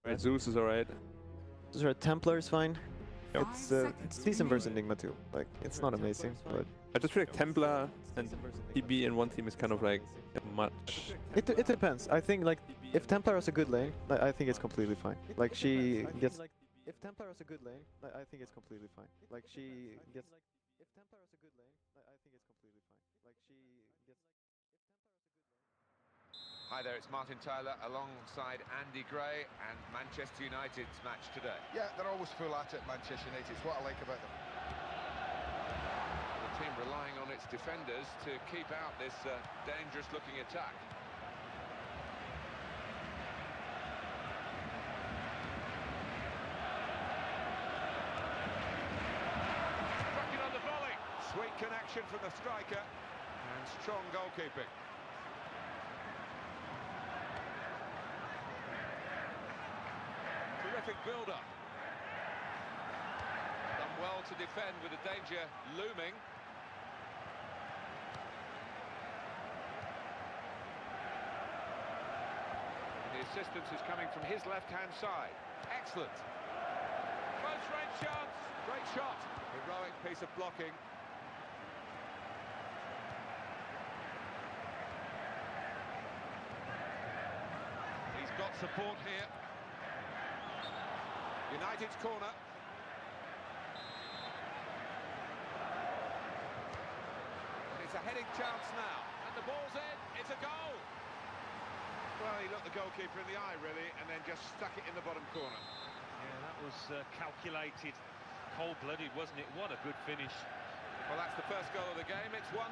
Right, Zeus is alright. Templar is fine. Yep. It's decent versus Enigma too. Like, it's not amazing, but I just feel like Templar and TB in one team is kind of like much. it depends. I think like if Templar is a good lane, I think it's completely fine. Like she gets. If Templar is a good lane, I think it's completely fine. Like she gets. If Templar is a good lane, I think it's completely fine. Like she gets. Hi there, it's Martin Tyler alongside Andy Gray and Manchester United's match today. Yeah, they're always full at it, Manchester United. It's what I like about them. The team relying on its defenders to keep out this dangerous-looking attack. Struck it on the volley. Sweet connection from the striker and strong goalkeeping. Terrific build-up. Done well to defend with the danger looming. And the assistance is coming from his left-hand side. Excellent. Close-range chance. Great shot. Heroic piece of blocking. He's got support here. United's corner. It's a heading chance now, and the ball's in. It's a goal. Well, he looked the goalkeeper in the eye, really, and then just stuck it in the bottom corner. Yeah, that was calculated, cold-blooded, wasn't it? What a good finish. Well, that's the first goal of the game. It's 1-0.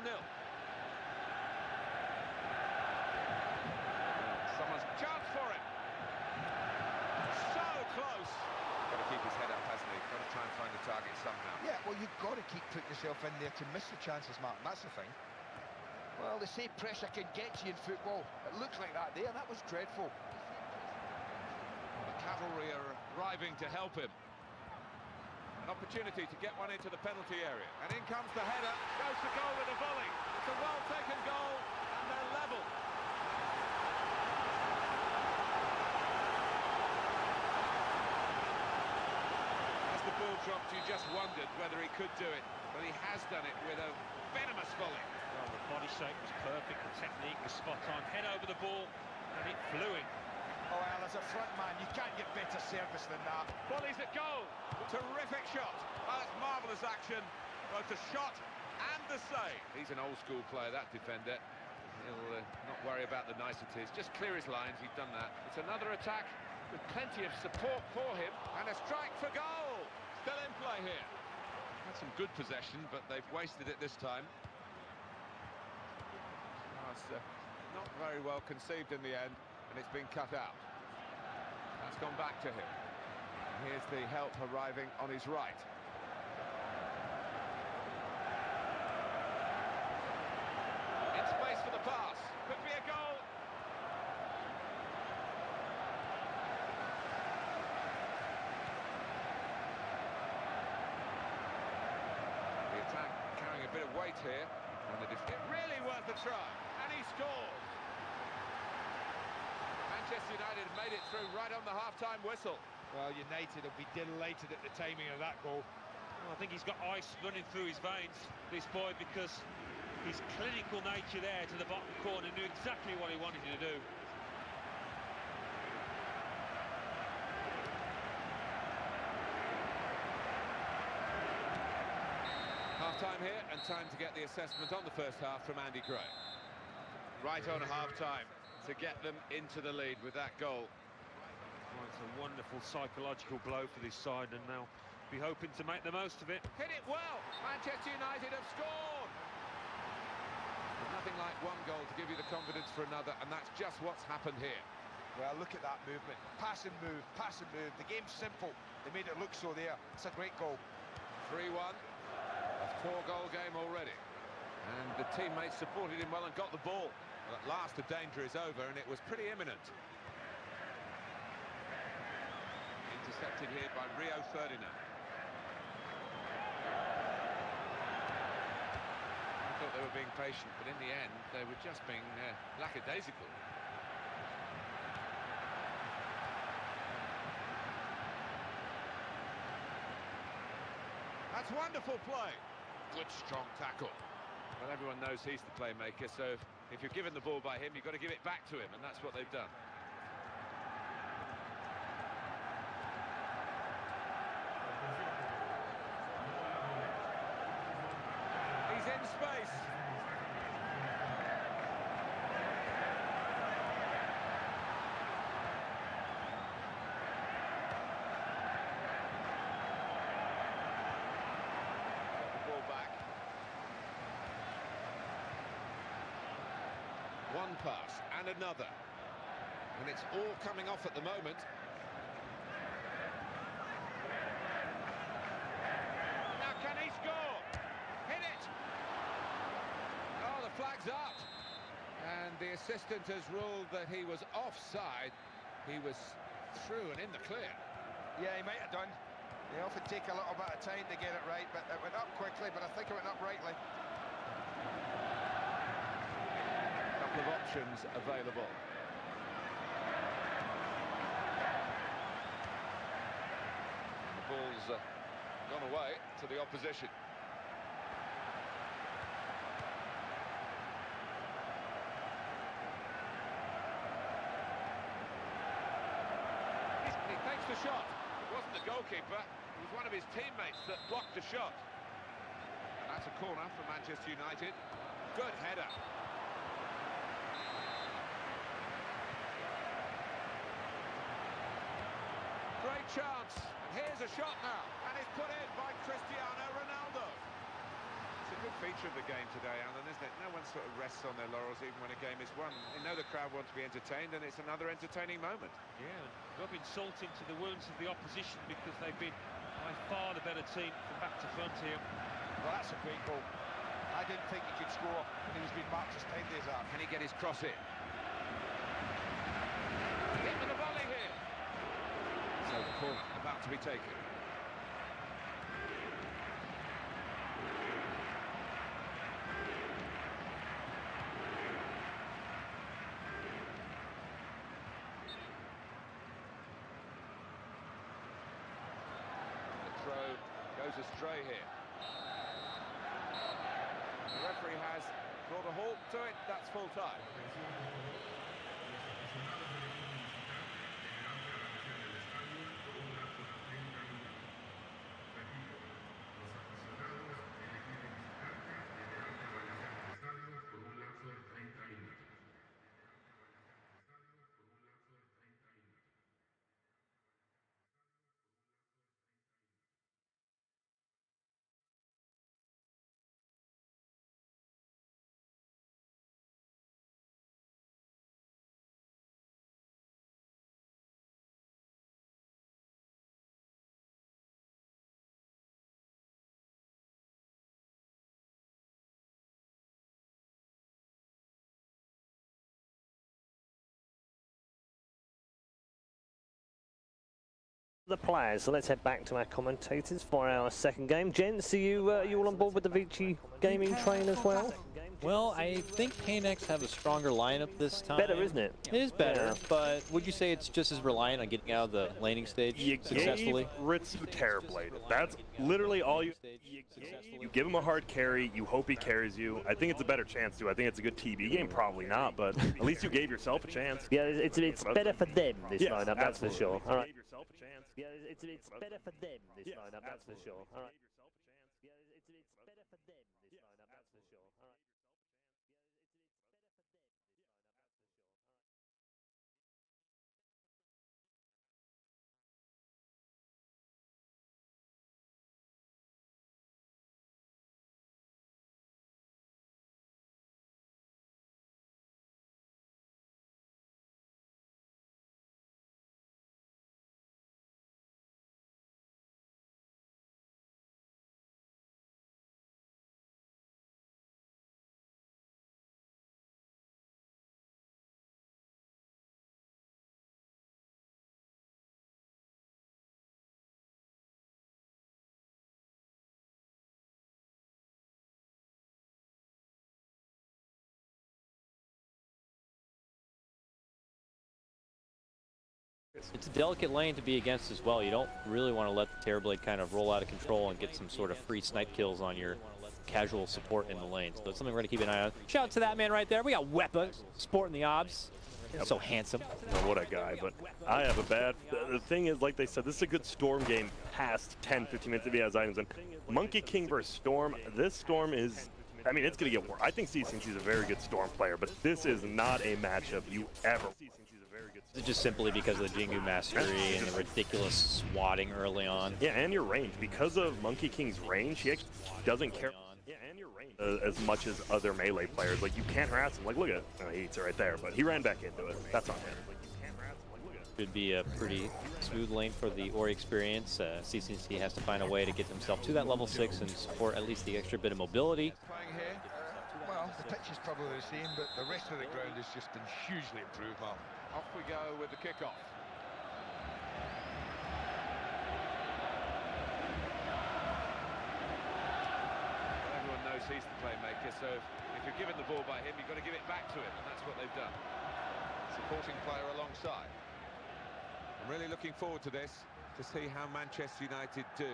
Someone's chance for it. So close. Got to keep his head up, hasn't he? Got to try and find the target somehow. Yeah, well, you've got to keep putting yourself in there to miss the chances, Martin. That's the thing. Well, they say pressure can get you in football. It looks like that there, and that was dreadful. Well, the cavalry are arriving to help him. An opportunity to get one into the penalty area. And in comes the header. Goes to goal with a volley. It's a well-taken goal, and they're level. The ball dropped, you just wondered whether he could do it, but he has done it with a venomous volley. Well, the body shape was perfect, the technique was spot on, head over the ball, and it flew in. Oh, well, as a front man, you can't get better service than that. Volleys at goal, terrific shot. Oh, that's marvellous action, both the shot and the save. He's an old-school player, that defender. He'll not worry about the niceties, just clear his lines, he's done that. It's another attack with plenty of support for him, and a strike for goal. Still in play here. Had some good possession, but they've wasted it this time. Oh, it's not very well conceived in the end, and it's been cut out. That's gone back to him. And here's the help arriving on his right. In space for the pass. Could be a goal. Carrying a bit of weight here, and it really worth a try, and he scores. Manchester United have made it through right on the half-time whistle. Well, United will be delighted at the timing of that goal. Well, I think he's got ice running through his veins, this boy, because his clinical nature there to the bottom corner knew exactly what he wanted to do. Half-time here, and time to get the assessment on the first half from Andy Gray. Right on half-time to get them into the lead with that goal. Well, it's a wonderful psychological blow for this side, and they'll be hoping to make the most of it. Hit it well! Manchester United have scored! There's nothing like one goal to give you the confidence for another, and that's just what's happened here. Well, look at that movement. Pass and move, pass and move. The game's simple. They made it look so there. It's a great goal. 3-1. A 4-goal game already, and the teammates supported him well and got the ball. Well, at last the danger is over, and it was pretty imminent. Intercepted here by Rio Ferdinand. I thought they were being patient, but in the end they were just being lackadaisical. That's wonderful play. Good, strong tackle. Well, everyone knows he's the playmaker, so if you're given the ball by him, you've got to give it back to him, and that's what they've done. He's in space. One pass and another, and it's all coming off at the moment. Now can he score? Hit it! Oh, the flag's up, and the assistant has ruled that he was offside. He was through and in the clear. Yeah, he might have done. They often take a little bit of time to get it right, but it went up quickly, but I think it went up rightly. Of options available. The ball's gone away to the opposition. He takes the shot. It wasn't the goalkeeper, it was one of his teammates that blocked the shot. And that's a corner for Manchester United. Good header. Great chance, and here's a shot now, and it's put in by Cristiano Ronaldo. It's a good feature of the game today, Alan, isn't it? No one sort of rests on their laurels even when a game is won. They know the crowd want to be entertained, and it's another entertaining moment. Yeah, rubbing salt into the wounds of the opposition because they've been by far the better team from back to front here. Well, that's a great goal. I didn't think he could score when he was being marked as timely as that. Can he get his cross in? Hit with the volley here. So the corner about to be taken. The throw goes astray here. The referee has brought a halt to it. That's full time. The players, so let's head back to our commentators for our second game. Gents, are you all on board with the Vici gaming train as well? Well, I think Paynex have a stronger lineup this time. Better, isn't it? It is better, Yeah. but would you say it's just as reliant on getting out of the laning stage successfully? Ritsu Terrorblade. That's literally all you give him a hard carry, you hope he carries you. I think it's a better chance to. I think it's a good TB game, probably not, but at least you gave yourself a chance. Yeah, it's better for them, this Yes, lineup, that's for absolutely. sure. All right. You gave yourself a chance. Yeah, it's better for them, this Yes, lineup, that's for absolutely. sure. All right. You gave yourself a chance. Yeah, it's better for them, this lineup, that's for sure. All right. It's a delicate lane to be against as well. You don't really want to let the Terrorblade kind of roll out of control and get some sort of free snipe kills on your casual support in the lane. So that's something we're going to keep an eye on. Shout out to that man right there. We got weapons, sporting the obs. Yep. So handsome. Oh, what a guy, but I have a bad... The thing is, like they said, this is a good Storm game past 10, 15 minutes if he has items. And Monkey King versus Storm, this Storm is... I mean, it's going to get worse. I think CC's a very good Storm player, but this is not a matchup you ever... Is it just simply because of the Jingu mastery and the ridiculous swatting early on? Yeah, and your range. Because of Monkey King's range, he actually doesn't care as much as other melee players. Like, you can't harass him. Like, look at it. Oh, he eats it right there, but he ran back into it. That's on him. Should be a pretty smooth lane for the Ori experience. CCC has to find a way to get himself to that level 6 and support at least the extra bit of mobility. Playing here, well, the pitch is probably the same, but the rest of the ground has just been hugely improved, Mark. Off we go with the kickoff. Everyone knows he's the playmaker, so if you're given the ball by him, you've got to give it back to him, and that's what they've done. Supporting player alongside. I'm really looking forward to this, to see how Manchester United do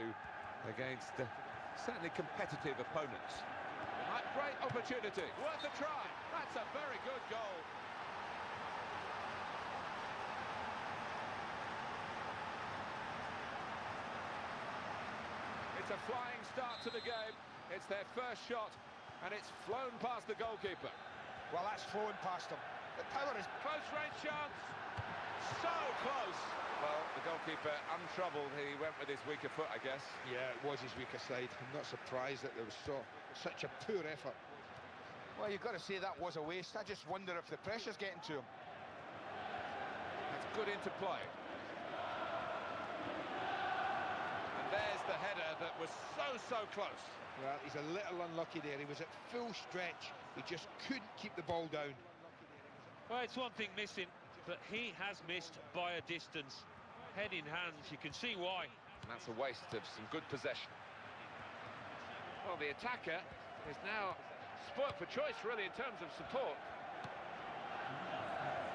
against certainly competitive opponents. Great opportunity, worth a try. That's a very good goal. It's a flying start to the game. It's their first shot, and it's flown past the goalkeeper. Well, that's flown past him. The power is... Close range chance. So close. Well, the goalkeeper untroubled. He went with his weaker foot, I guess. Yeah, it was his weaker side. I'm not surprised that there was such a poor effort. Well, you've got to say that was a waste. I just wonder if the pressure's getting to him. That's good interplay. And there's the header that was so close. Well, he's a little unlucky there. He was at full stretch. He just couldn't keep the ball down. Well, it's one thing missing, but he has missed by a distance. Head in hands, you can see why. And that's a waste of some good possession. Well, the attacker is now spoilt for choice, really, in terms of support.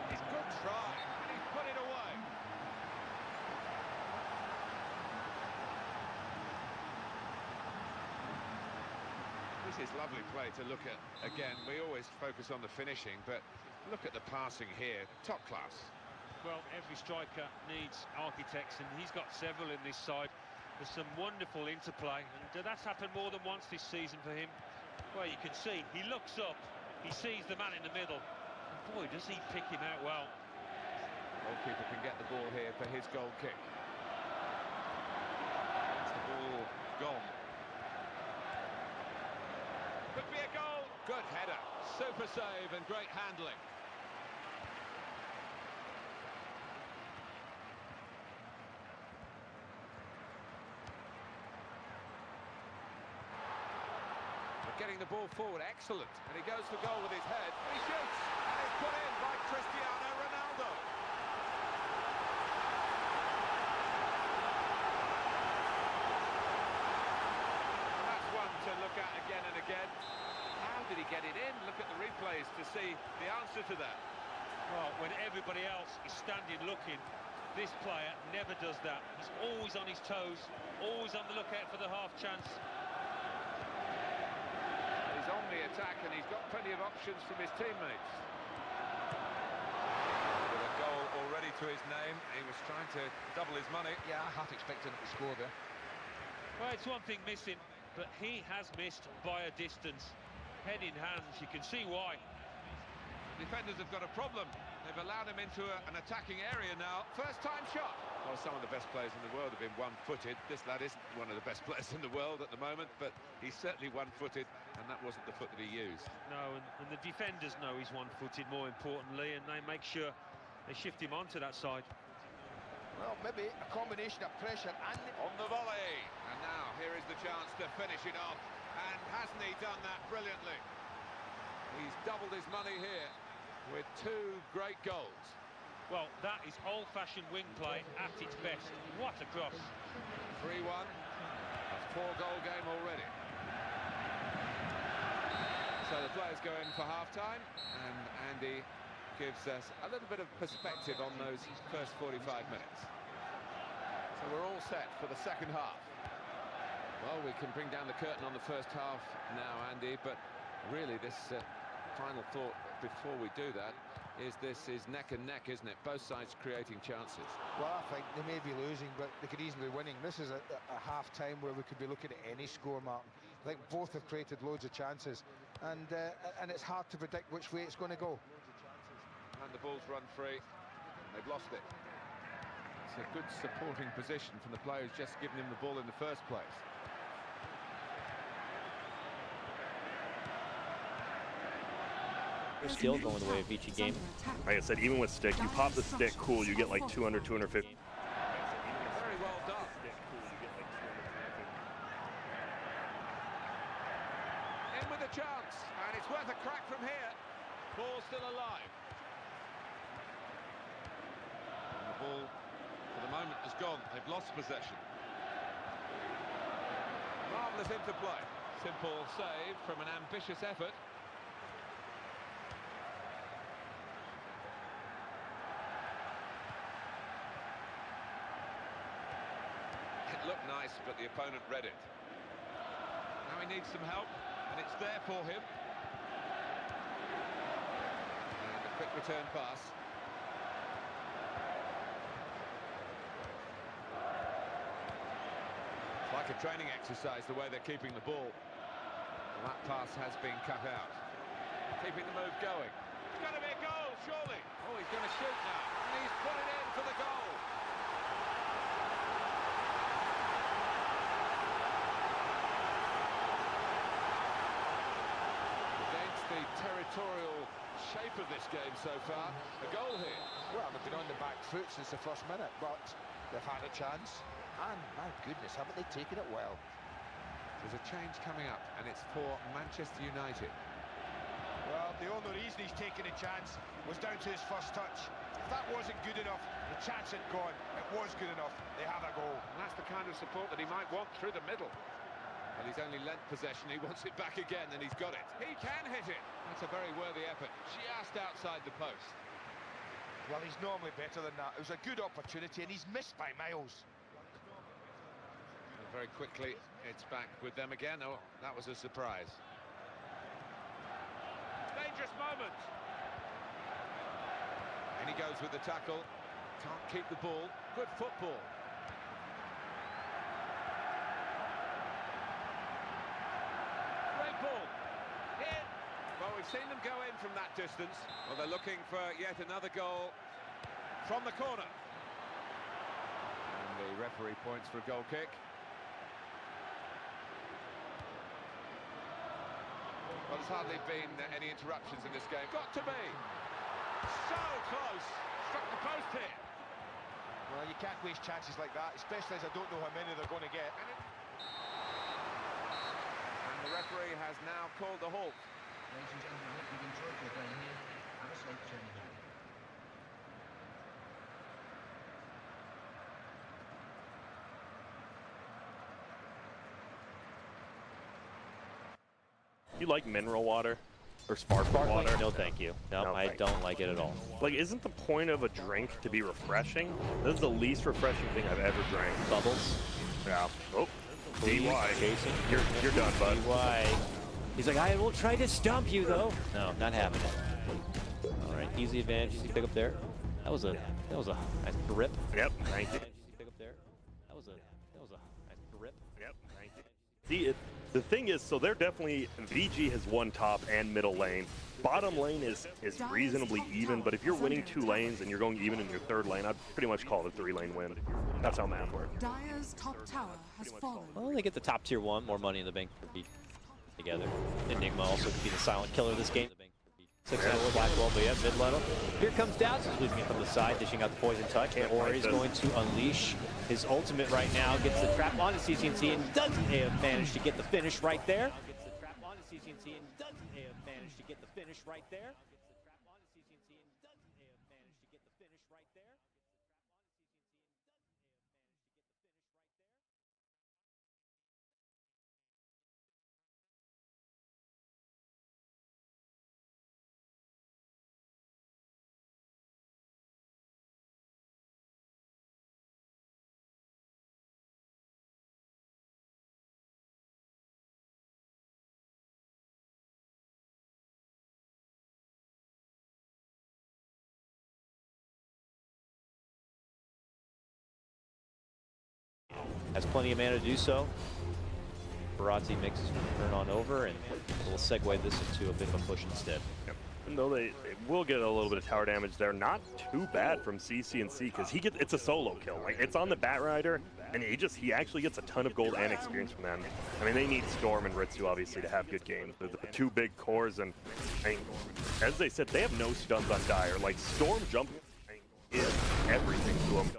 It's a good try, and he's put it away. This is lovely play to look at. Again, we always focus on the finishing, but look at the passing here, top class. Well, every striker needs architects, and he's got several in this side. There's some wonderful interplay, and that's happened more than once this season for him. Well, you can see, he looks up, he sees the man in the middle, and boy, does he pick him out well. Goalkeeper can get the ball here for his goal kick. That's the ball gone. Could be a goal. Good header. Super save and great handling. Getting the ball forward, excellent. And he goes for goal with his head. He shoots, and it's put in by Cristiano Ronaldo. And that's one to look at again and again. How did he get it in? Look at the replays to see the answer to that. Well, when everybody else is standing looking, this player never does that. He's always on his toes, always on the lookout for the half chance. He's on the attack, and he's got plenty of options from his teammates. With a goal already to his name, he was trying to double his money. Yeah, I half expected him to score there. Well, it's one thing missing, but he has missed by a distance. Head in hands, you can see why. Defenders have got a problem. They've allowed him into an attacking area now. First time shot. Well, some of the best players in the world have been one-footed. This lad isn't one of the best players in the world at the moment, but he's certainly one-footed, and that wasn't the foot that he used. No, and the defenders know he's one-footed, more importantly, and they make sure they shift him onto that side. Well, maybe a combination of pressure and... On the volley. And now, here is the chance to finish it off. And hasn't he done that brilliantly? He's doubled his money here with two great goals. Well, that is old-fashioned wing play at its best. What a cross. 3-1, a 4-goal game already. So the players go in for half-time, and Andy gives us a little bit of perspective on those first 45 minutes. So we're all set for the second half. Well, we can bring down the curtain on the first half now, Andy, but really this final thought before we do that is this is neck and neck, isn't it? Both sides creating chances. Well, I think they may be losing, but they could easily be winning. This is a half-time where we could be looking at any score, Martin. I think both have created loads of chances, and it's hard to predict which way it's going to go. And the ball's run free. They've lost it. It's a good supporting position from the player who's just given him the ball in the first place. Still going the way of Vici game. Like I said, even with stick, you pop the stick, cool, you get like 200, 250. Very well done. In with a chance, and it's worth a crack from here. Ball still alive. And the ball, for the moment, is gone. They've lost possession. Marvellous interplay. Simple save from an ambitious effort. Looked nice, but the opponent read it. Now he needs some help, and it's there for him. And a quick return pass. It's like a training exercise, the way they're keeping the ball. And that pass has been cut out. Keeping the move going. It's going to be a goal, surely. Oh, he's going to shoot now, and he's put it in for the goal. The territorial shape of this game so far, a goal here. Well, they've been on the back foot since the first minute, but they've had a chance, and my goodness, haven't they taken it well? There's a change coming up, and it's for Manchester United. Well, the only reason he's taken a chance was down to his first touch. If that wasn't good enough, the chance had gone. It was good enough. They have a goal. And that's the kind of support that he might want through the middle. Well, he's only lent possession, he wants it back again, and he's got it. He can hit it. That's a very worthy effort, just outside the post. Well, he's normally better than that. It was a good opportunity, and he's missed by miles. And very quickly, it's back with them again. Oh, that was a surprise. Dangerous moment. And he goes with the tackle. Can't keep the ball. Good football. Well, we've seen them go in from that distance. Well, they're looking for yet another goal from the corner. And the referee points for a goal kick. Well, there's hardly been any interruptions in this game. Got to be. So close. Struck the post here. Well, you can't waste chances like that, especially as I don't know how many they're going to get. And the referee has now called the halt. Ladies and gentlemen, I hope you've enjoyed your game here. Have a safe journey home. You like mineral water? Or sparkling water? No, thank you. No, I don't like it at all. Like, isn't the point of a drink to be refreshing? This is the least refreshing thing I've ever drank. Bubbles. Yeah. Oh, Please, DY. Jason. You're done, bud. DY. He's like, I will try to stump you, though. No, not happening. All right, easy advantage. Easy pick up there. That was a nice grip. Yep, thank you. Pick up there. That was a nice grip. Yep, thank you. See, the thing is, so they're definitely, VG has won top and middle lane. Bottom lane is reasonably even, but if you're winning 2 lanes and you're going even in your 3rd lane, I'd pretty much call it a 3-lane win. That's how math works. Dire's top tower has fallen. Well, they get the top tier 1, more money in the bank for beat together. Enigma also could be the silent killer of this game. 6-0 Blackwell, but yeah, mid level. Here comes Dowds, losing it from the side, dishing out the poison touch. And Ori's going to unleash his ultimate right now. Gets the trap onto CCNC and doesn't manage to get the finish right there. Gets the trap onto CCNC and doesn't manage to get the finish right there. has plenty of mana to do so. Barazzi makes his turn on over, and we'll segue this into a bit of a push instead. Yep. Even though they will get a little bit of tower damage there, not too bad from CC&C, because it's a solo kill. Like, it's on the Bat Rider, and he actually gets a ton of gold and experience from them. I mean, they need Storm and Ritsu, obviously, to have good games. They're the two big cores, and I mean, as they said, they have no stuns on Dire. Like, Storm jump is everything to them.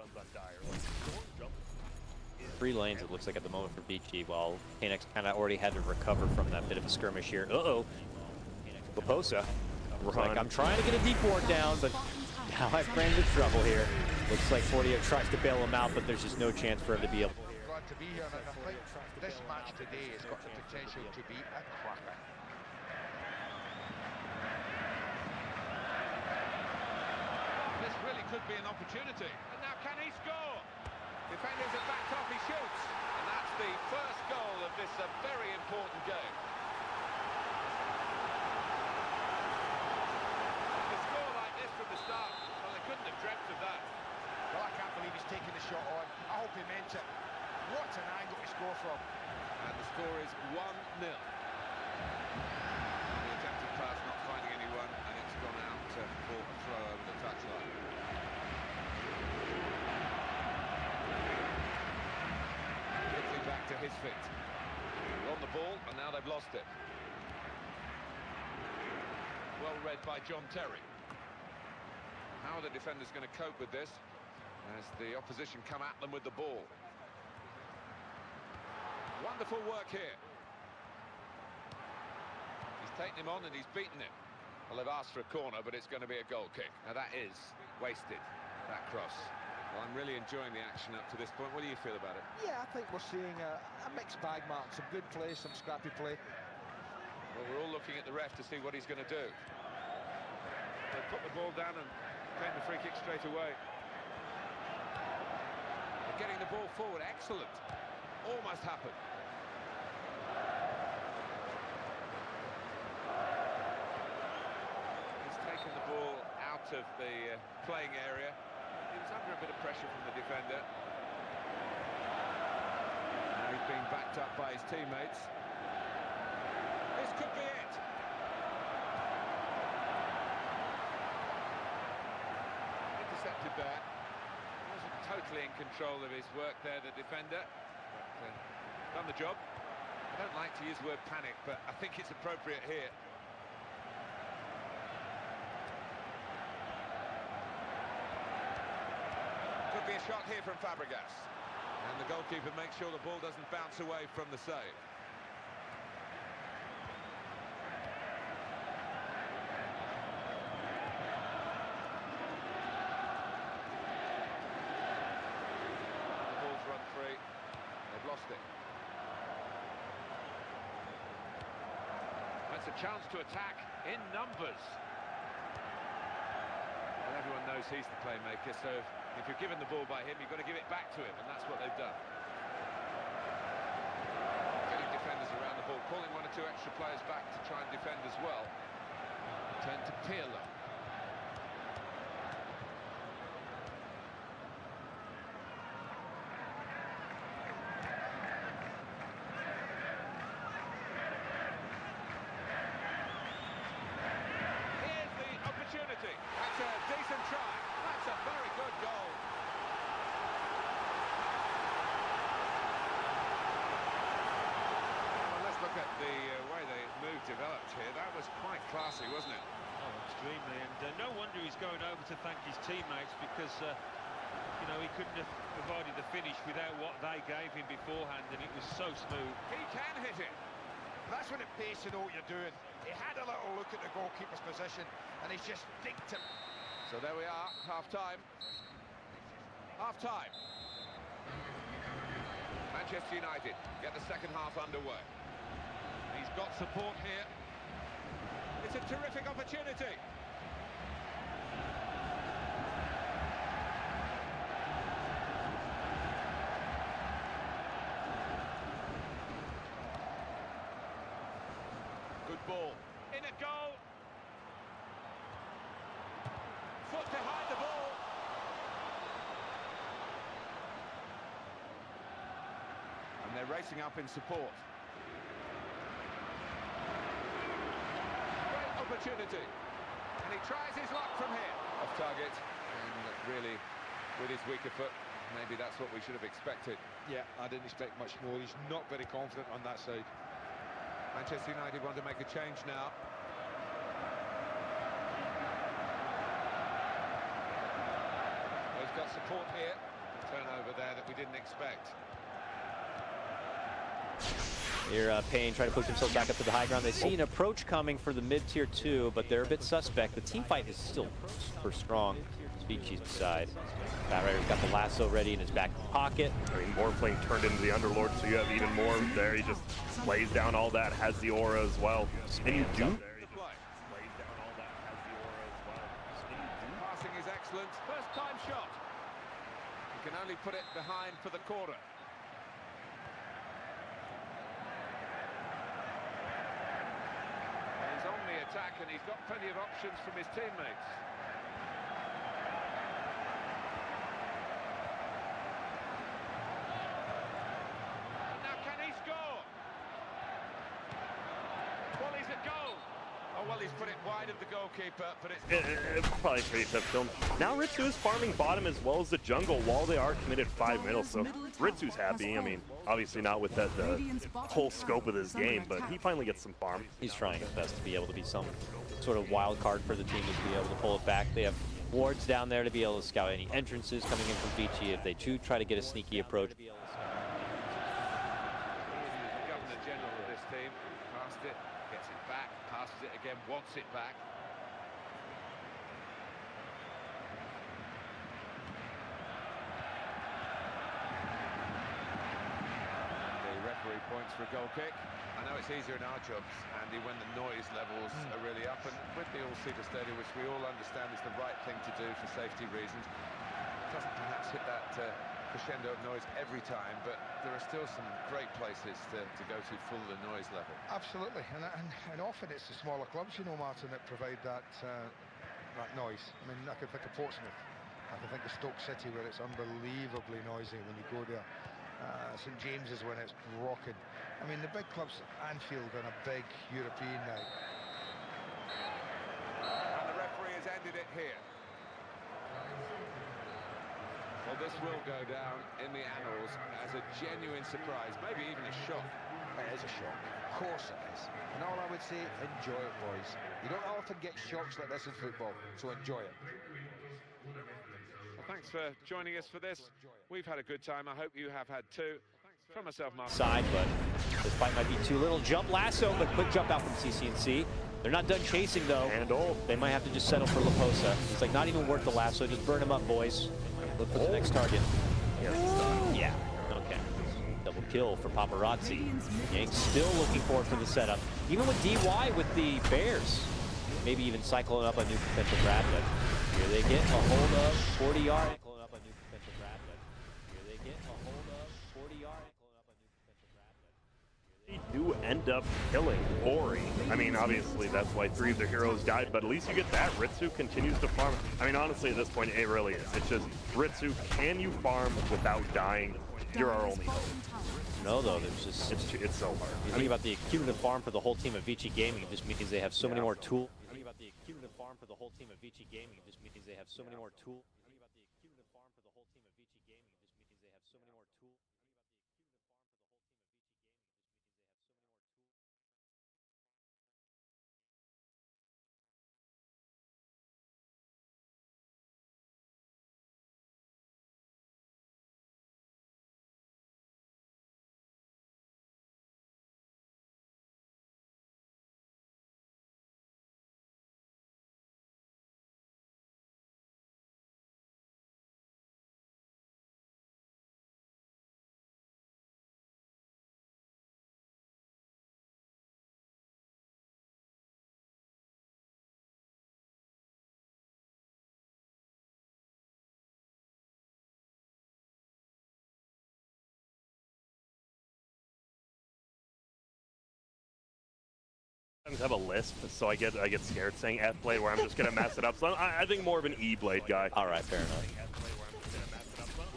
3 lanes, it looks like, at the moment for BG, while Kanex kind of already had to recover from that bit of a skirmish here. Uh-oh. Laposa. Like, I'm trying to get a deep ward down, but now I've ran into trouble here. Looks like Fortio tries to bail him out, but there's just no chance for him to be able. Glad to be here, and I think this match today has got the potential to be a cracker. This really could be an opportunity. And now can he score? Defenders are backed off, he shoots. And that's the first goal of this very important game. A score like this from the start, well, they couldn't have dreamt of that. Well, I can't believe he's taking the shot on. I hope he meant it. What an angle to score from. And the score is 1-0. The attempted pass not finding anyone, and it's gone out for a throw over the touchline. Quickly back to his feet. They're on the ball, and now they've lost it. Well read by John Terry. How are the defenders going to cope with this as the opposition come at them with the ball? Wonderful work here. He's taken him on and he's beaten him. Well, they've asked for a corner, but it's going to be a goal kick. Now that is wasted, that cross. Well, I'm really enjoying the action up to this point. What do you feel about it? Yeah, I think we're seeing a mixed bag, Mark. Some good play, some scrappy play. Well, we're all looking at the ref to see what he's going to do. They put the ball down and claim the free kick straight away. They're getting the ball forward. Excellent. Almost happened. He's taken the ball out of the playing area. He was under a bit of pressure from the defender. Now he's being backed up by his teammates. This could be it. Intercepted there. Wasn't totally in control of his work there, the defender. But, done the job. I don't like to use the word panic, but I think it's appropriate here. Could be a shot here from Fabregas. And the goalkeeper makes sure the ball doesn't bounce away from the save. The ball's run free. They've lost it. That's a chance to attack in numbers. And everyone knows he's the playmaker, so if you're given the ball by him, you've got to give it back to him, and that's what they've done. Getting defenders around the ball, calling 1 or 2 extra players back to try and defend as well. Turn to Pirlo. Here's the opportunity. That's a decent try. That's a very good goal. Well, let's look at the way the move developed here. That was quite classy, wasn't it? Oh, extremely, and no wonder he's going over to thank his teammates, because you know, he couldn't have provided the finish without what they gave him beforehand, and it was so smooth. He can hit it. That's when it pays to know what you're doing. He had a little look at the goalkeeper's position, and he's just dinked him. So there we are, half-time. Half-time. Manchester United get the second half underway. He's got support here. It's a terrific opportunity. Good ball. In a goal. Foot behind the ball. They're racing up in support. Great opportunity. And he tries his luck from here. Off target. And really, with his weaker foot, maybe that's what we should have expected. Yeah, I didn't expect much more. He's not very confident on that side. Manchester United want to make a change now. Well, he's got support here. Turnover there that we didn't expect. Here, Payne trying to push themselves back up to the high ground. They see an approach coming for the mid-tier 2, but they're a bit suspect. The team fight is still super strong. Vichi's side. Batrider's got the lasso ready in his back pocket. I mean, Morphling turned into the Underlord, so you have even more there. He just lays down all that, has the aura as well. And you do. Passing is excellent. First time shot. He can only put it behind for the corner. He's on the attack and he's got plenty of options from his teammates. Well, he's put it wide of the goalkeeper, but it's probably pretty tough film. Now Ritsu is farming bottom as well as the jungle while they are committed 5 middle, so Ritsu's happy. I mean, obviously not with the whole scope of this game, but he finally gets some farm. He's trying his best to be able to be some sort of wild card for the team to be able to pull it back. They have wards down there to be able to scout any entrances coming in from Vici if they choose try to get a sneaky approach. The Governor General of this team passed it, gets it back, passes it again, wants it back. The referee points for a goal kick. I know it's easier in our jobs, Andy, when the noise levels are really up, and with the all-seater stadium, which we all understand is the right thing to do for safety reasons, it doesn't perhaps hit that crescendo of noise every time, but there are still some great places to go to full of the noise level. Absolutely, and often it's the smaller clubs, you know, Martin, that provide that that noise. I mean, I can think of Portsmouth, I can think of Stoke City, where it's unbelievably noisy when you go there. St James's when it's rocking. I mean, the big clubs, Anfield on a big European night. And the referee has ended it here. Well, this will go down in the annals as a genuine surprise, maybe even a shock. It is a shock. Of course it is. And all I would say, enjoy it, boys. You don't often get shocks like this in football, so enjoy it. Well, thanks for joining us for this. We've had a good time. I hope you have had too. From myself, Mark. Side, but this fight might be too little. Jump lasso, but quick jump out from CC&C. They're not done chasing though. They might have to just settle for Laposa. It's like not even worth the lasso. Just burn him up, boys. Look for the next target. Yeah. Okay. Double kill for Paparazzi. Yanks still looking forward for the setup. Even with DY with the Bears. Maybe even cycling up a new potential grab, but here they get a hold of 40 yard. Cycling up a new potential grab, but here they get a hold of 40 yard. They do end up killing Ori. I mean, obviously, that's why 3 of their heroes died, but at least you get that. Ritsu continues to farm. I mean, honestly, at this point, it really is. It's just, Ritsu, can you farm without dying? You're our only hope. No, though, there's just... It's so hard. You think about the cumulative farm for the whole team of Vici Gaming, it just means they have so many more tools. You think about the cumulative farm for the whole team of Vici Gaming, it just means they have so many more tools. You think about the cumulative farm for the whole team of Vici Gaming, it just means they have so many more tools. Have a lisp, so I get scared saying F blade where I'm just gonna mess it up. So I think more of an E blade guy. All right, fair enough.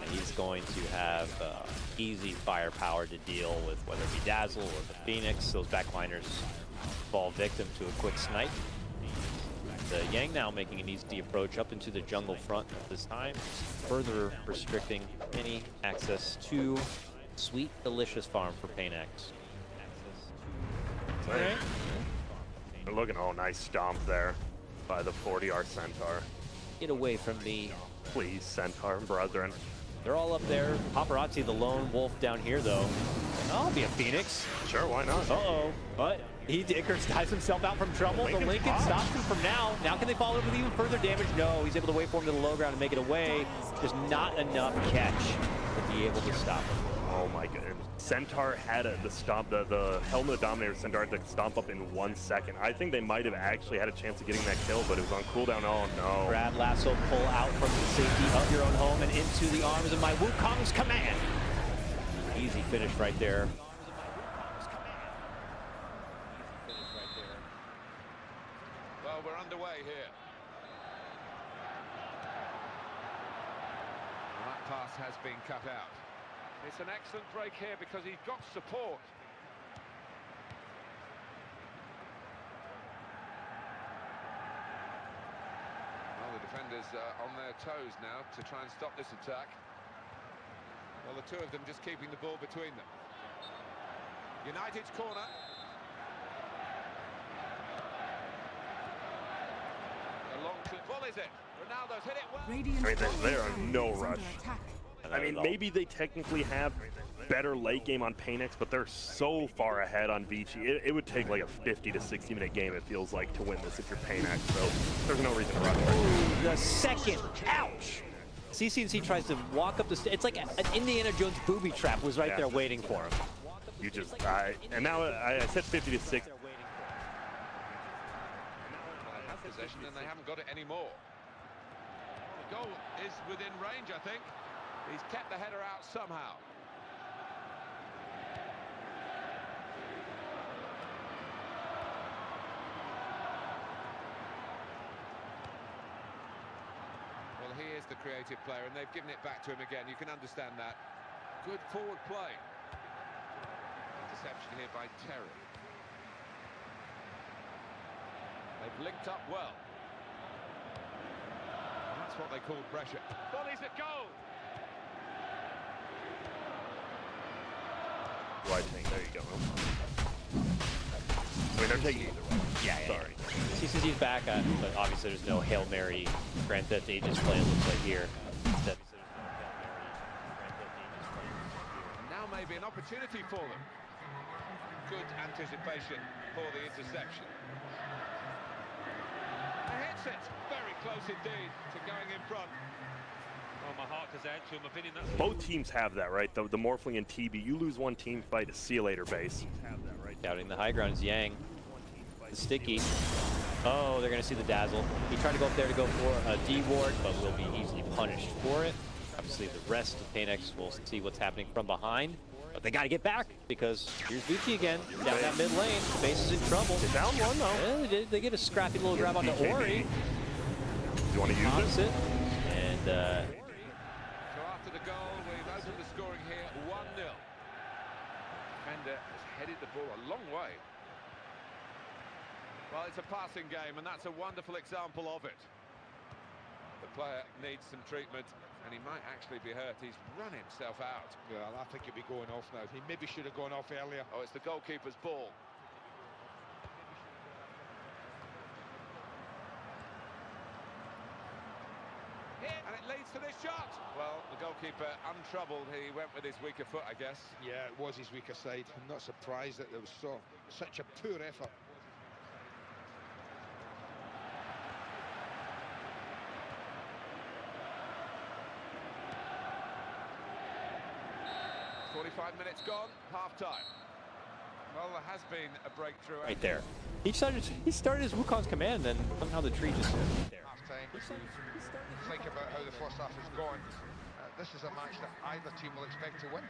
And he's going to have easy firepower to deal with, whether it be Dazzle or the Phoenix. Those backliners fall victim to a quick snipe. The Yang now making an easy approach up into the jungle front at this time, further restricting any access to sweet, delicious farm for Paynex. Right. They're looking, oh, nice stomp there by the 40R Centaur. Get away from me. Please, Centaur brethren. They're all up there. Paparazzi, the lone wolf down here, though. I'll be a Phoenix. Sure, why not? Uh-oh. But he dives himself out from trouble. The Lincoln stops him from now. Now can they follow up with even further damage? No, he's able to wait for him to the low ground and make it away. Just not enough catch to be able to stop him. Oh my goodness. Centaur had the stomp, the Helmet of Dominator Centaur had to stomp up in 1 second. I think they might have actually had a chance of getting that kill, but it was on cooldown. Oh no. Grab, lasso, pull out from the safety of your own home and into the arms of my Wukong's command. Easy finish right there. Well, we're underway here. And that pass has been cut out. It's an excellent break here because he's got support. Well, the defenders are on their toes now to try and stop this attack. Well, the two of them just keeping the ball between them. United's corner. A long ball, is it? Ronaldo's hit it well. There are no rush. I mean, maybe they technically have better late game on Paynex, but they're so far ahead on Vici. It would take like a 50 to 60 minute game, it feels like, to win this if you're Paynex, so there's no reason to rush. Ooh, the second, ouch! CCNC tries to walk up the it's like an Indiana Jones booby trap was right there waiting for him. You just, and now I said 50 to 60. They have possession and they haven't got it anymore. The goal is within range, I think. He's kept the header out somehow. Well, he is the creative player, and they've given it back to him again. You can understand that. Good forward play. Interception here by Terry. They've linked up well. And that's what they call pressure. Volleys at goal. Right thing, there you go. I mean, they're taking either way. Yeah. Sorry. CCC's back, but obviously there's no Hail Mary Grand Theft Aegis play, it looks like here. Now maybe an opportunity for them. Good anticipation for the interception. He hits it. Very close indeed to going in front. Oh, my heart goes out to him. I've been in that. Both teams have that, right? The Morphling and TB. You lose one team fight, see you later base. Doubting the high ground is Yang. The sticky. Oh, they're going to see the Dazzle. He tried to go up there to go for a D ward, but will be easily punished for it. Obviously, the rest of Paynex will see what's happening from behind. But they got to get back, because here's Vici again, down that mid lane. Base is in trouble. They're down one, though. Yeah, they get a scrappy little grab onto Ori. You want to use it? And, So after the goal, we've opened the scoring here, 1-0. Defender has headed the ball a long way. Well, it's a passing game, and that's a wonderful example of it. The player needs some treatment, and he might actually be hurt. He's run himself out. Yeah, I think he'll be going off now. He maybe should have gone off earlier. Oh, it's the goalkeeper's ball. And it leads to this shot. Well, the goalkeeper untroubled. He went with his weaker foot, I guess. Yeah, it was his weaker side. I'm not surprised that there was such a poor effort. "45 minutes gone, half-time." Well, there has been a breakthrough. right there. He started his Wukong's command, and then somehow the tree just there. Half-time, think about how the first half has gone. This is a match that either team will expect to win.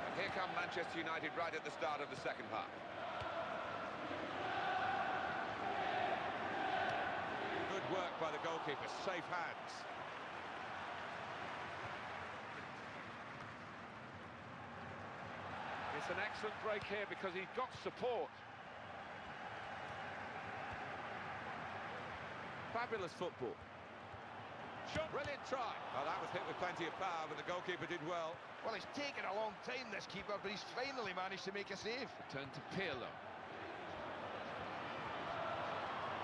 And here come Manchester United right at the start of the second half. Good work by the goalkeeper, safe hands. It's an excellent break here because he got support. Fabulous football. Shot. Brilliant try. Oh, that was hit with plenty of power, but the goalkeeper did well. Well, it's taken a long time, this keeper, but he's finally managed to make a save. Turn to Pirlo.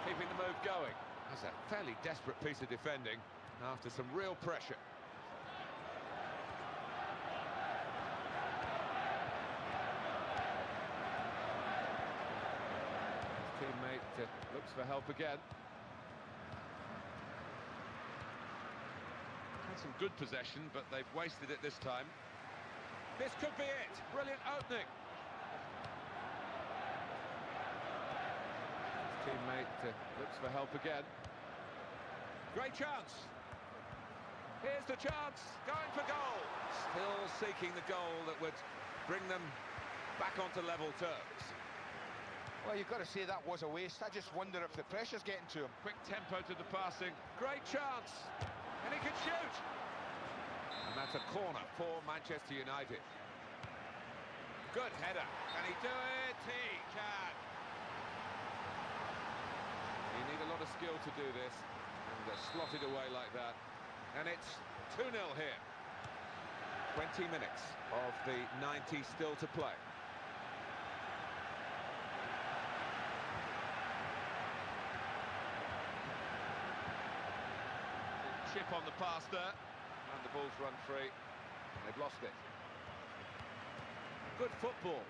Keeping the move going. That's a fairly desperate piece of defending after some real pressure. His teammate looks for help again. Had some good possession, but they've wasted it this time. This could be it. Brilliant opening. His teammate looks for help again. Great chance. Here's the chance. Going for goal. Still seeking the goal that would bring them back onto level terms. Well, you've got to say that was a waste. I just wonder if the pressure's getting to him. Quick tempo to the passing. Great chance. And he can shoot. And that's a corner for Manchester United. Good header. Can he do it? He can. You need a lot of skill to do this. And slot it away like that. And it's 2-0 here. 20 minutes of the 90 still to play. Chip on the pass there, and the ball's run free. They've lost it. Good football.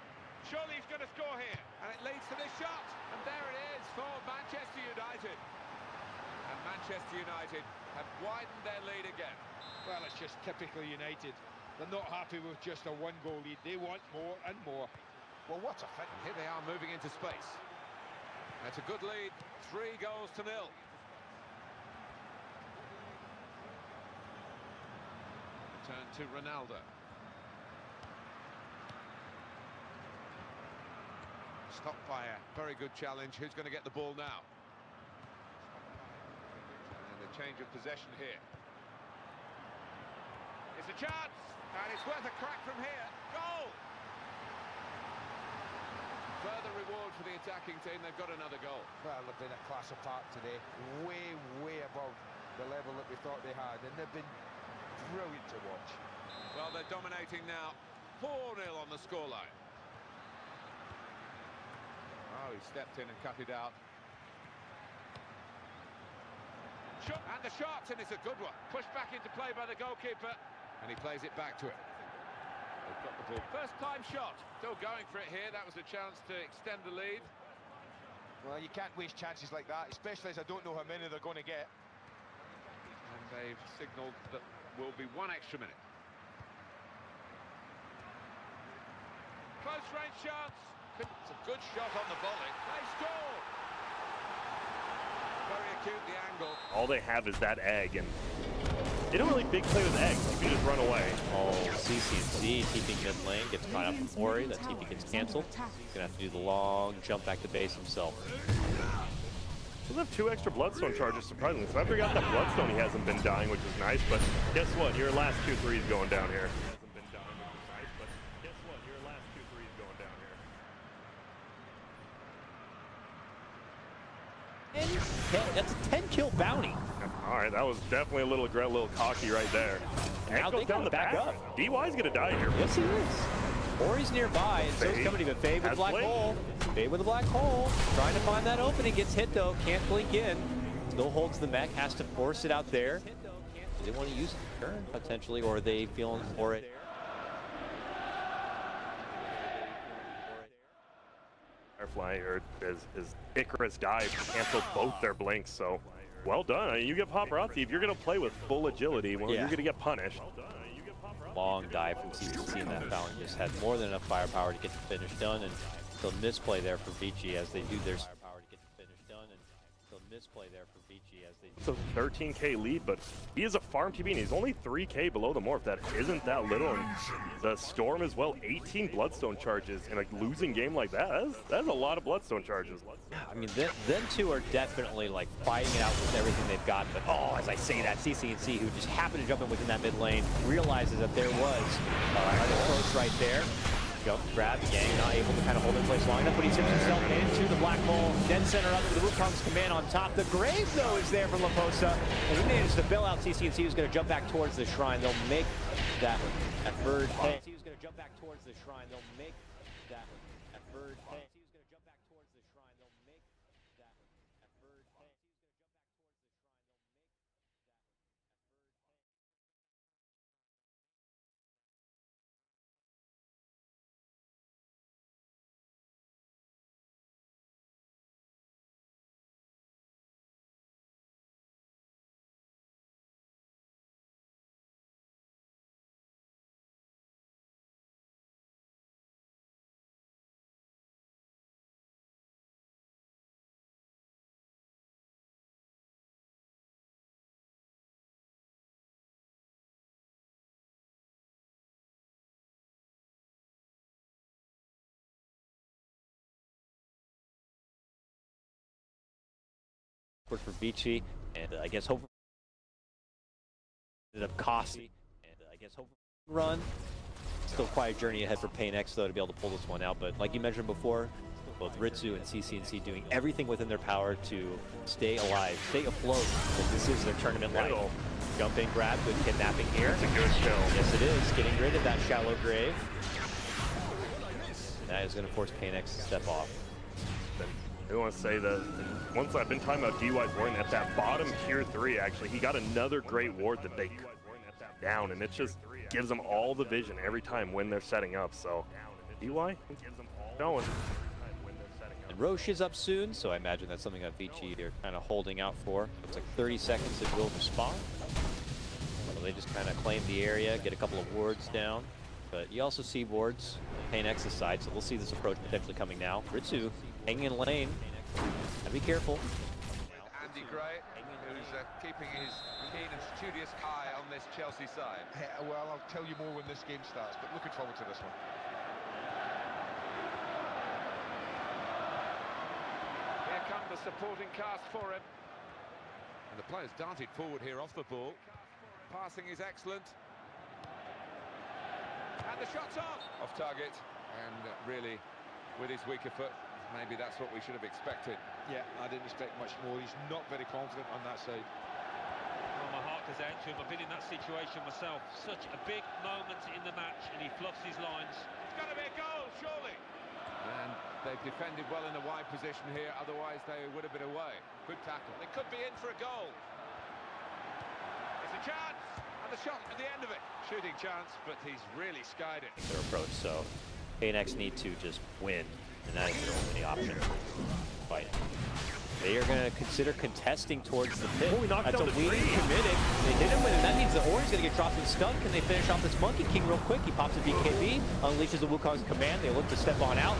Surely he's going to score here, and it leads to this shot. And there it is for Manchester United. And Manchester United have widened their lead again. Well, it's just typical United. They're not happy with just a one-goal lead. They want more and more. Well, what a fit. Here they are moving into space. That's a good lead. 3 goals to 0. Turn to Ronaldo. Stopped by a very good challenge. Who's going to get the ball now? And a change of possession here. It's a chance, and it's worth a crack from here. Goal! Further reward for the attacking team. They've got another goal. Well, they've been a class apart today. Way above the level that we thought they had. And they've been brilliant to watch. Well, they're dominating now. 4-0 on the scoreline. Oh, he stepped in and cut it out. Shot, and the shot, and it's a good one. Pushed back into play by the goalkeeper, and he plays it back to him. They've got the ball. First time shot. Still going for it here. That was a chance to extend the lead. Well, you can't waste chances like that, especially as I don't know how many they're going to get. And they've signalled that will be 1 extra minute. Close range chance. It's a good shot on the volley. They scored. Very acute, the angle. All they have is that egg, and they don't really big play with eggs. You can just run away. Oh, CC&Z, TP mid lane, gets caught up from Ori. That TP gets cancelled. He's going to have to do the long jump back to base himself. He'll have 2 extra Bloodstone charges, surprisingly. So I forgot that Bloodstone he hasn't been dying, which is nice. But guess what? Your last 2 threes going down here. Hasn't been dying, which is nice. But guess what? Your last 2 threes going down here. That's a 10-kill bounty. All right, that was definitely a little cocky right there. Now they gotta back up. DY's gonna die here. Yes, he is. Ori's nearby, and so's coming to Fade with a black hole. Fade with a black hole. Trying to find that opening, gets hit though, can't blink in. Still holds the mech, has to force it out there. Do they want to use it turn potentially, or are they feeling for it? Firefly, or his Icarus dive canceled both their blinks, so well done. I mean, you get paparazzi. If you're going to play with full agility, well, you're going to get punished. Long dive from CC, and that Fallon just had more than enough firepower to get the finish done, and still misplay there for Vici as they do their firepower to get the finish done, and still misplay there for Vici as they... So 13K lead, but he is a farm TB and he's only 3K below the Morph. That isn't that little. And the Storm as well, 18 Bloodstone charges in a losing game like that. That's a lot of Bloodstone charges. I mean, them two are definitely like fighting it out with everything they've got. But oh, as I say that, CCNC, who just happened to jump in within that mid lane, realizes that there was an approach right there. Jump, grab, Yang not able to kind of hold in place long enough, but he tips himself into the black hole, dead center up with the Wukong's command on top. The Grave, though, is there for Laposa, and he manages to bail out CCNC, who's going to jump back towards the shrine. They'll make that bird pay. Who's going to jump back towards the shrine. They'll make that bird pay. Who's going to jump back towards the shrine. They'll make that bird pay. For Vici, and I guess hopefully ended up costing, and I guess hopefully run. Still quite a journey ahead for PainX though to be able to pull this one out, but like you mentioned before, both Ritsu and CCNC doing everything within their power to stay alive, stay afloat, because this is their tournament life. Jump in, grab, good kidnapping here. It's a good kill. Yes it is, getting rid of that shallow grave. That is going to force PainX to step off. I want to say that once I've been talking about DY's ward, at that bottom tier 3, actually, he got another great ward that they down, and it just gives them all the vision every time when they're setting up. So DY going. And Roche is up soon, so I imagine that's something that Vici are kind of holding out for. Looks like 30 seconds to build a spawn. So they just kind of claim the area, get a couple of wards down. But you also see wards PainX's side, so we'll see this approach potentially coming now. Ritsu hanging in lane. Gotta be careful. Andy Gray, who's keeping his keen and studious eye on this Chelsea side. Well, I'll tell you more when this game starts, but looking forward to this one. Here come the supporting cast for him. And the players darted forward here off the ball. Passing is excellent. And the shot's off target. And really, with his weaker foot, maybe that's what we should have expected. Yeah, I didn't expect much more. He's not very confident on that side. Well, my heart goes out to him. I've been in that situation myself. Such a big moment in the match, and he fluffs his lines. It's got to be a goal, surely. And they've defended well in a wide position here, otherwise they would have been away. Good tackle. They could be in for a goal. It's a chance, and the shot at the end of it. Shooting chance, but he's really skied it. Their approach, so PainX need to just win, and that is their only option. Fight. They are going to consider contesting towards the pit. Oh, he knocked That's down a the weed tree. committed. They hit him with it. That means the Ori's going to get dropped and stun. Can they finish off this Monkey King real quick? He pops a BKB, unleashes the Wukong's command. They look to step on out.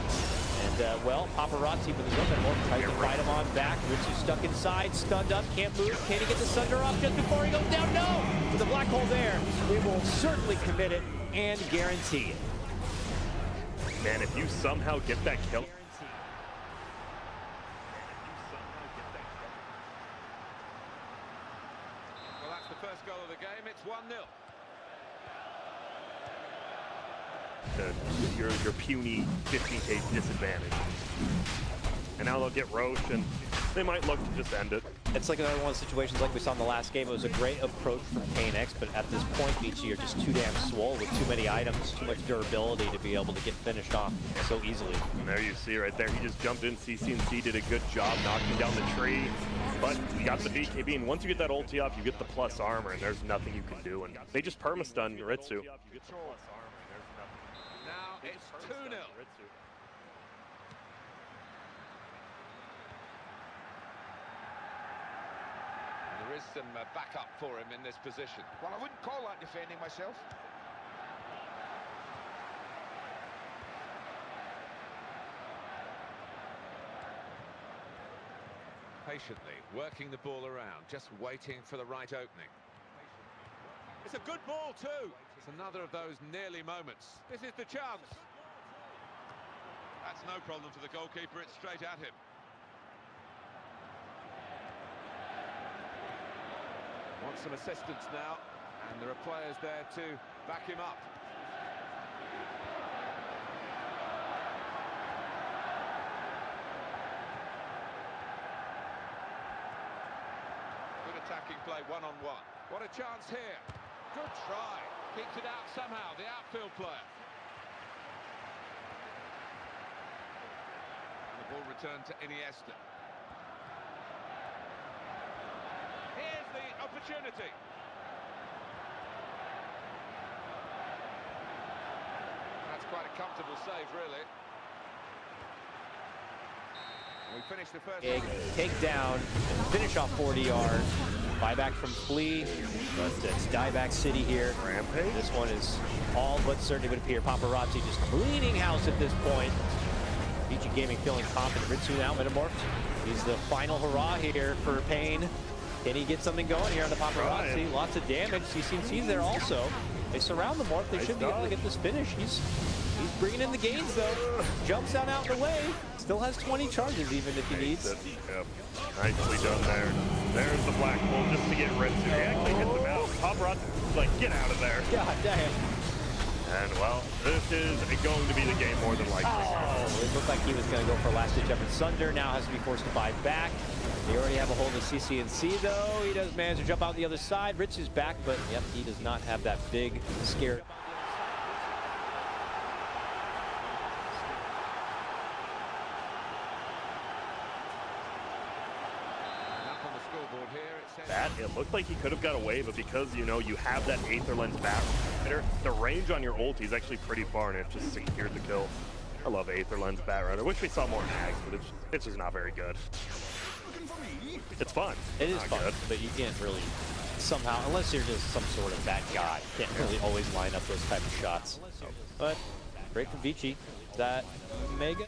And, well, Paparazzi with his own more tries to fight him on back. Ritsu stuck inside, stunned up, can't move. Can he get the Sunder off just before he goes down? No! With the black hole there, they will certainly commit it and guarantee it. Man, if you somehow get that kill. Well, that's the first goal of the game. It's 1-0. Your puny 15K disadvantage. And now they'll get Roche, and they might look to just end it. It's like another one of the situations like we saw in the last game. It was a great approach from PainX, but at this point, Vici are just too damn swole with too many items, too much durability to be able to get finished off so easily. And there you see right there, he just jumped in. CCNC did a good job knocking down the tree, but he got the BKB, and once you get that ulti off, you get the plus armor, and there's nothing you can do. And they just perma-stun Ritsu. Now it's 2-0. There is some backup for him in this position. Well, I wouldn't call that defending myself. Patiently working the ball around, just waiting for the right opening. It's a good ball too. It's another of those nearly moments. This is the chance. That's no problem for the goalkeeper. It's straight at him. Wants some assistance now, and there are players there to back him up. Good attacking play, one-on-one. What a chance here. Good try. Keeps it out somehow, the outfield player. And the ball returned to Iniesta. Here's the opportunity. That's quite a comfortable save, really. We finished the first take down, finish off 40 yards. Buyback from Flea, but it's dieback city here. Rampage. This one is all but certainly would appear. Paparazzi just cleaning house at this point. VG Gaming feeling confident. Ritsu now metamorphed. He's the final hurrah here for Payne. Can he get something going here on the Paparazzi? Lots of damage. CCNC's there also. They surround the morph. They should be able to get this finish. He's bringing in the gains though. Jumps out of the way. Still has 20 charges even if he needs. Yep. Nicely done there. There's the black hole just to get Ritsu. He actually hits him out. Paparazzi's like, get out of there. God damn. And well, this is going to be the game more than likely. Oh, it looked like he was going to go for a last-ditch effort. Sunder now has to be forced to buy back. They already have a hold of CCNC though. He does manage to jump out the other side. Ritsu's back, but yep, he does not have that big scare. That, it looked like he could have got away, but because, you know, you have that Aether Lens bat runner, the range on your ulti is actually pretty far, and it just secured the kill. I love Aether Lens bat runner. Wish we saw more hacks, but it's just not very good. It's fun. It is fun, but you can't really somehow, unless you're just some sort of bad guy, you can't really always line up those type of shots. But great from Vici. That mega.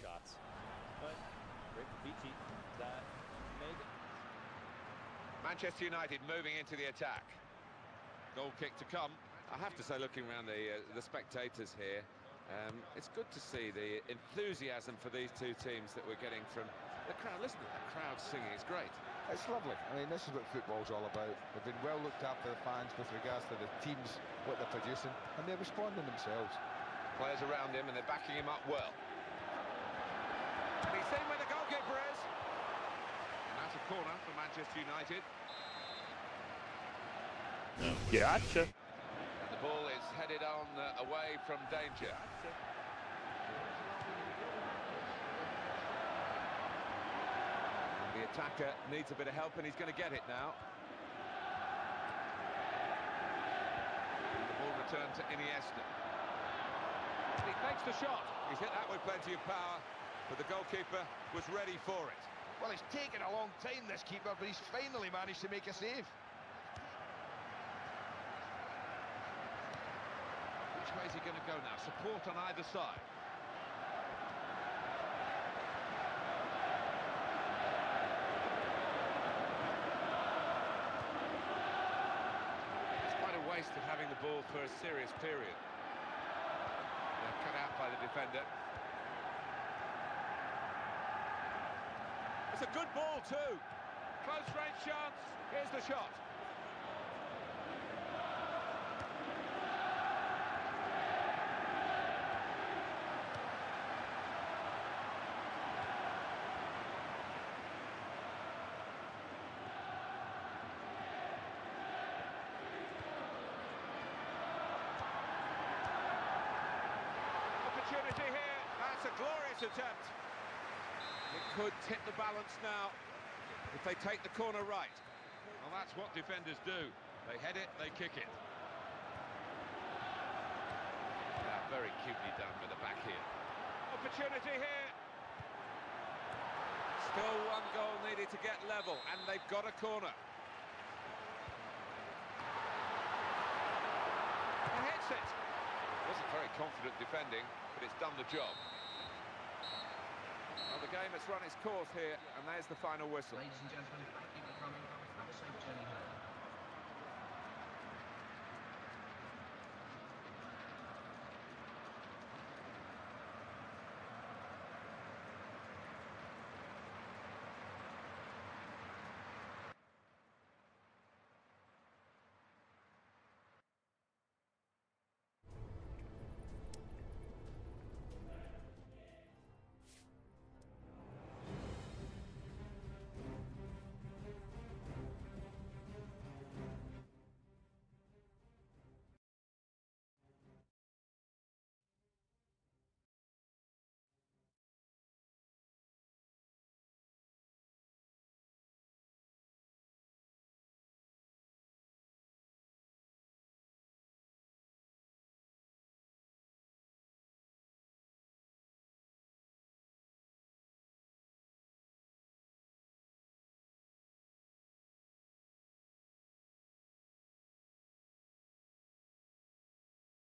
Manchester United moving into the attack. Goal kick to come. I have to say, looking around the spectators here, it's good to see the enthusiasm for these two teams that we're getting from the crowd. Listen to that crowd singing, it's great. It's lovely. I mean, this is what football's all about. They've been well looked after, the fans, with regards to the teams, what they're producing, and they're responding themselves. Players around him, and they're backing him up well. And he's seen where the goalkeeper is. And that's a corner for Manchester United. Gotcha. And the ball is headed on away from danger. And the attacker needs a bit of help, and he's going to get it now. And the ball returned to Iniesta. And he takes the shot. He's hit that with plenty of power, but the goalkeeper was ready for it. Well, it's taken a long time, this keeper, but he's finally managed to make a save. Which way is he going to go now? Support on either side. It's quite a waste of having the ball for a serious period. They're cut out by the defender. It's a good ball too. Close range chance. Here's the shot. Opportunity here. That's a glorious attempt. It could tip the balance now if they take the corner right. Well, that's what defenders do. They head it, they kick it. Yeah, very cutely done with the back heel. Opportunity here. Still one goal needed to get level, and they've got a corner. He hits it. Wasn't very confident defending, but it's done the job. Well, the game has run its course here, and there's the final whistle. Ladies and gentlemen,